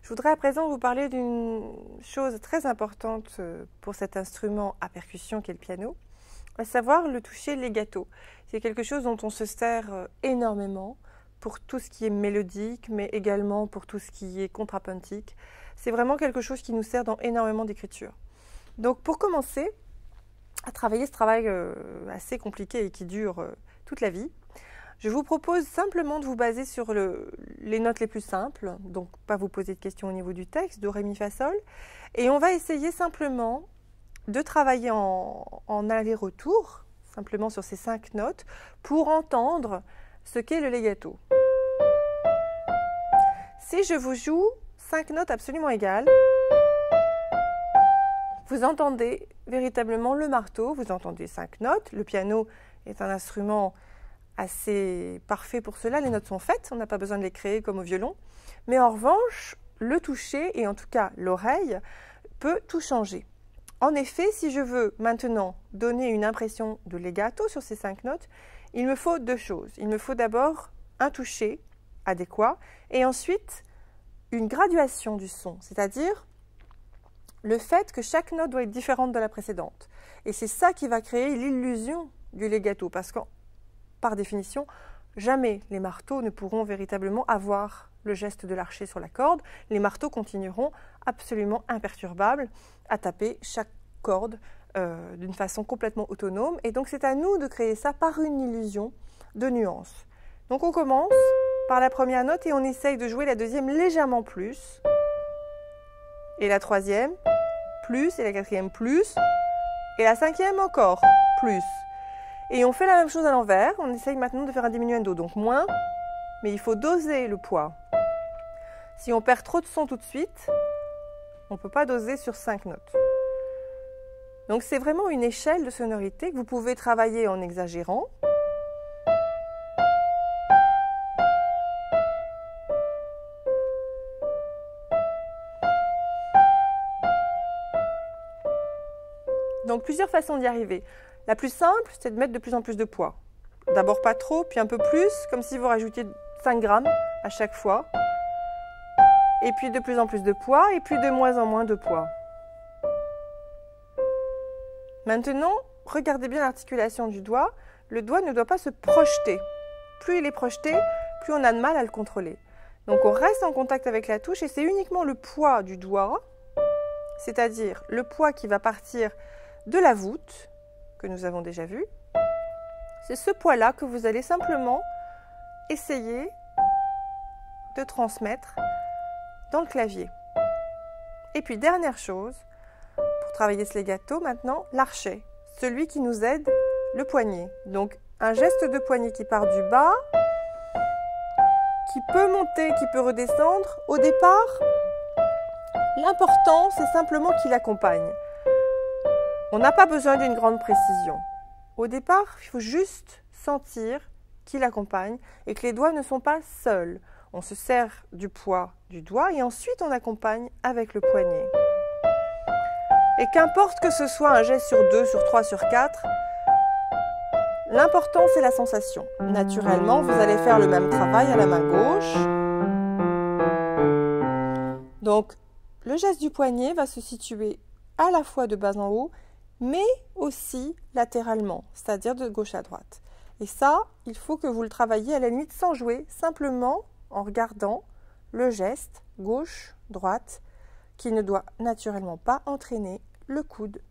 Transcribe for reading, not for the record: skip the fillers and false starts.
Je voudrais à présent vous parler d'une chose très importante pour cet instrument à percussion qu'est le piano, à savoir le toucher legato. C'est quelque chose dont on se sert énormément pour tout ce qui est mélodique, mais également pour tout ce qui est contrapuntique. C'est vraiment quelque chose qui nous sert dans énormément d'écriture. Donc pour commencer à travailler ce travail assez compliqué et qui dure toute la vie, je vous propose simplement de vous baser sur les notes les plus simples, donc pas vous poser de questions au niveau du texte, do, ré, mi, fa, sol, et on va essayer simplement de travailler en aller-retour, simplement sur ces 5 notes, pour entendre ce qu'est le legato. Si je vous joue 5 notes absolument égales, vous entendez véritablement le marteau, vous entendez 5 notes, le piano est un instrument assez parfait pour cela, les notes sont faites, on n'a pas besoin de les créer comme au violon, mais en revanche, le toucher, et en tout cas l'oreille, peut tout changer. En effet, si je veux maintenant donner une impression de legato sur ces 5 notes, il me faut 2 choses. Il me faut d'abord un toucher adéquat, et ensuite une graduation du son, c'est-à-dire le fait que chaque note doit être différente de la précédente. Et c'est ça qui va créer l'illusion du legato, parce que par définition, jamais les marteaux ne pourront véritablement avoir le geste de l'archer sur la corde. Les marteaux continueront absolument imperturbables à taper chaque corde d'une façon complètement autonome. Et donc c'est à nous de créer ça par une illusion de nuance. Donc on commence par la première note et on essaye de jouer la deuxième légèrement plus. Et la troisième, plus. Et la quatrième, plus. Et la cinquième encore, plus. Et on fait la même chose à l'envers, on essaye maintenant de faire un diminuendo, donc moins, mais il faut doser le poids. Si on perd trop de son tout de suite, on ne peut pas doser sur 5 notes. Donc c'est vraiment une échelle de sonorité que vous pouvez travailler en exagérant. Donc plusieurs façons d'y arriver. La plus simple, c'est de mettre de plus en plus de poids. D'abord pas trop, puis un peu plus, comme si vous rajoutiez 5 grammes à chaque fois. Et puis de plus en plus de poids, et puis de moins en moins de poids. Maintenant, regardez bien l'articulation du doigt. Le doigt ne doit pas se projeter. Plus il est projeté, plus on a de mal à le contrôler. Donc on reste en contact avec la touche et c'est uniquement le poids du doigt, c'est-à-dire le poids qui va partir de la voûte, que nous avons déjà vu, c'est ce poids-là que vous allez simplement essayer de transmettre dans le clavier. Et puis dernière chose, pour travailler ce legato maintenant, l'archet, celui qui nous aide le poignet. Donc un geste de poignet qui part du bas, qui peut monter, qui peut redescendre. Au départ, l'important c'est simplement qu'il accompagne. On n'a pas besoin d'une grande précision. Au départ, il faut juste sentir qu'il accompagne et que les doigts ne sont pas seuls. On se sert du poids du doigt et ensuite on accompagne avec le poignet. Et qu'importe que ce soit un geste sur 2, sur 3, sur 4, l'important c'est la sensation. Naturellement, vous allez faire le même travail à la main gauche. Donc, le geste du poignet va se situer à la fois de bas en haut, mais aussi latéralement, c'est-à-dire de gauche à droite. Et ça, il faut que vous le travailliez à la limite sans jouer, simplement en regardant le geste gauche-droite qui ne doit naturellement pas entraîner le coude